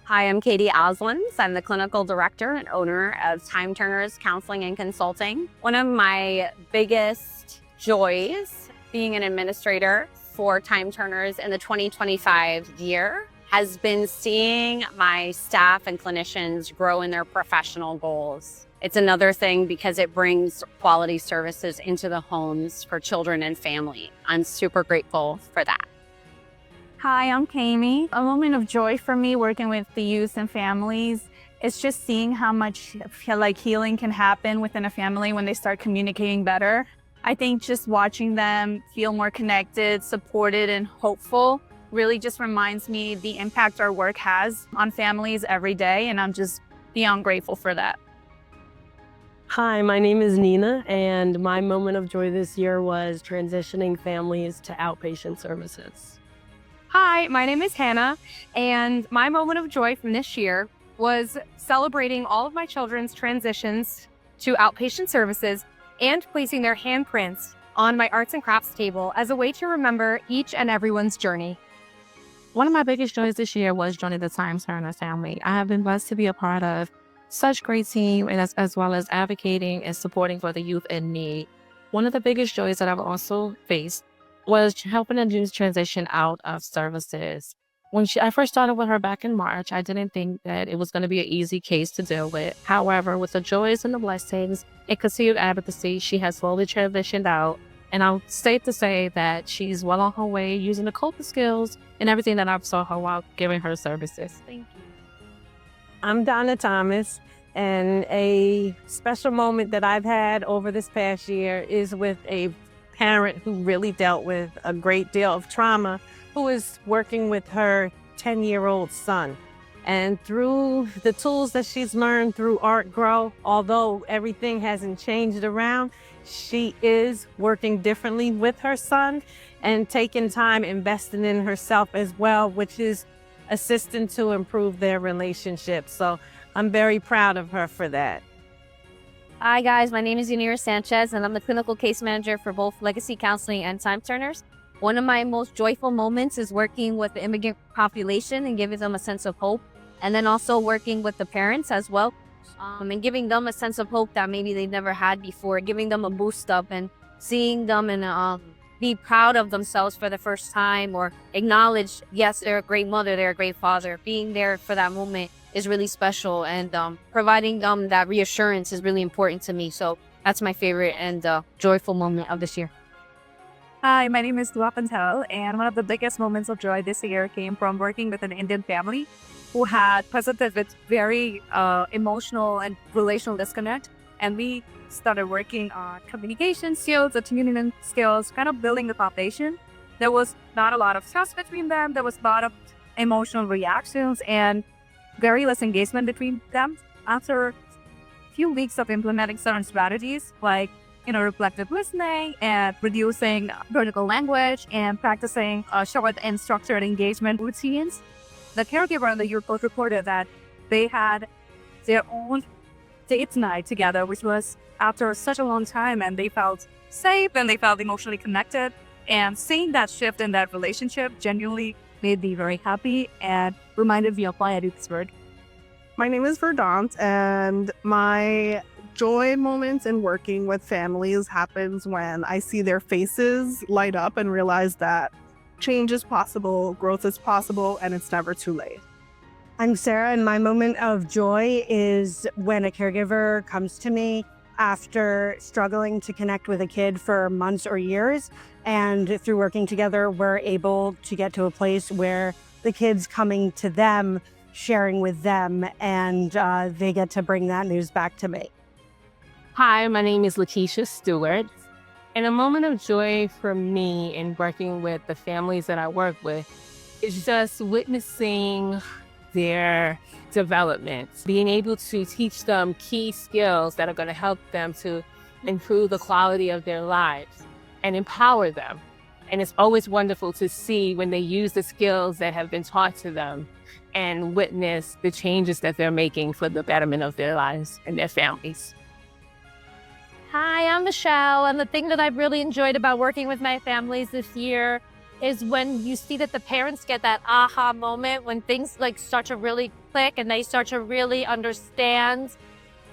Hi, I'm Katie Oslins. I'm the clinical director and owner of Time Turners Counseling and Consulting. One of my biggest joys being an administrator for Time Turners in the 2025 year has been seeing my staff and clinicians grow in their professional goals. It's another thing because it brings quality services into the homes for children and family. I'm super grateful for that. Hi, I'm Kami. A moment of joy for me working with the youth and families is just seeing how much healing can happen within a family when they start communicating better. I think just watching them feel more connected, supported, and hopeful really just reminds me the impact our work has on families every day, and I'm just beyond grateful for that. Hi, my name is Nina, and my moment of joy this year was transitioning families to outpatient services. Hi, my name is Hannah, and my moment of joy from this year was celebrating all of my children's transitions to outpatient services and placing their handprints on my arts and crafts table as a way to remember each and everyone's journey. One of my biggest joys this year was joining the Time Turners family. I have been blessed to be a part of such great team, and as well as advocating and supporting for the youth in need. One of the biggest joys that I've also faced was helping them transition out of services. When I first started with her back in March, I didn't think that it was going to be an easy case to deal with. However, with the joys and the blessings and continued advocacy, she has slowly transitioned out. And I'm safe to say that she's well on her way using the coping skills and everything that I've saw her while giving her services. Thank you. I'm Donna Thomas, and a special moment that I've had over this past year is with a parent who really dealt with a great deal of trauma, who is working with her 10-year-old son. And through the tools that she's learned through Art Grow, although everything hasn't changed around, she is working differently with her son and taking time investing in herself as well, which is assisting to improve their relationship. So I'm very proud of her for that. Hi guys, my name is Yanira Sanchez and I'm the clinical case manager for both Legacy Counseling and Time Turners. One of my most joyful moments is working with the immigrant population and giving them a sense of hope, and then also working with the parents as well, and giving them a sense of hope that maybe they've never had before, giving them a boost up and seeing them and be proud of themselves for the first time, or acknowledge, yes, they're a great mother, they're a great father. Being there for that moment is really special, and providing them that reassurance is really important to me. So that's my favorite and joyful moment of this year. Hi, my name is Dua Patel, and one of the biggest moments of joy this year came from working with an Indian family who had presented with very emotional and relational disconnect. And we started working on communication skills, attunement skills, kind of building the foundation. There was not a lot of trust between them. There was a lot of emotional reactions and very less engagement between them. After a few weeks of implementing certain strategies, like reflective listening and reducing vertical language and practicing short and structured engagement routines, the caregiver and the youth both reported that they had their own date night together, which was after such a long time, and they felt safe and they felt emotionally connected. And seeing that shift in that relationship genuinely made me very happy and reminded me of why I do this work. My name is Verdant, and my joy moments in working with families happens when I see their faces light up and realize that change is possible, growth is possible, and it's never too late. I'm Sarah, and my moment of joy is when a caregiver comes to me after struggling to connect with a kid for months or years, and through working together, we're able to get to a place where the kid's coming to them, sharing with them, and they get to bring that news back to me. Hi, my name is Lakeisha Stewart, and a moment of joy for me in working with the families that I work with is just witnessing their development, being able to teach them key skills that are going to help them to improve the quality of their lives and empower them. And it's always wonderful to see when they use the skills that have been taught to them and witness the changes that they're making for the betterment of their lives and their families. Hi, I'm Michelle, and the thing that I've really enjoyed about working with my families this year is when you see that the parents get that aha moment when things like start to really click and they start to really understand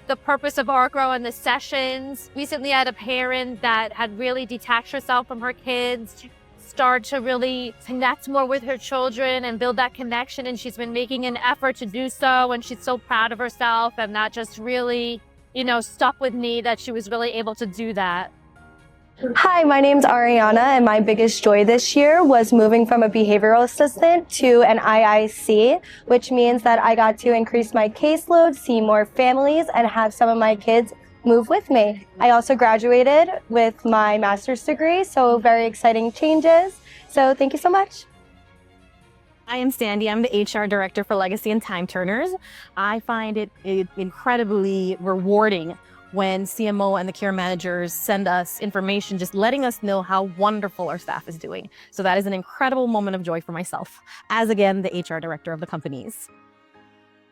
the purpose of ArtGrow and the sessions. Recently, I had a parent that had really detached herself from her kids, start to really connect more with her children and build that connection. And she's been making an effort to do so. And she's so proud of herself and not just really, stuck with me that she was really able to do that. Hi, my name's Ariana, and my biggest joy this year was moving from a behavioral assistant to an IIC, which means that I got to increase my caseload, see more families, and have some of my kids move with me. I also graduated with my master's degree, so very exciting changes. So thank you so much. I am Sandy. I'm the HR director for Legacy and Time Turners. I find it incredibly rewarding when CMO and the care managers send us information, just letting us know how wonderful our staff is doing. So that is an incredible moment of joy for myself, as again, the HR director of the companies.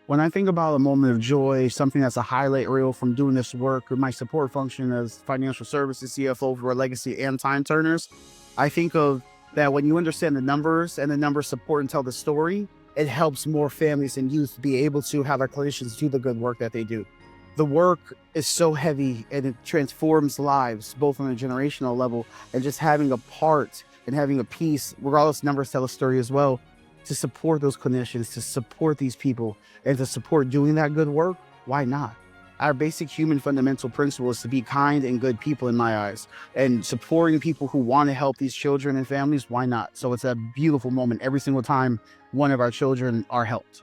When I think about a moment of joy, something that's a highlight reel from doing this work or my support function as financial services CFO for Legacy and Time Turners, I think of that when you understand the numbers and the numbers support and tell the story, it helps more families and youth be able to have our clinicians do the good work that they do. The work is so heavy and it transforms lives, both on a generational level and just having a part and having a piece, regardless numbers tell a story as well, to support those clinicians, to support these people and to support doing that good work. Why not? Our basic human fundamental principle is to be kind and good people in my eyes, and supporting people who want to help these children and families. Why not? So it's a beautiful moment every single time one of our children are helped.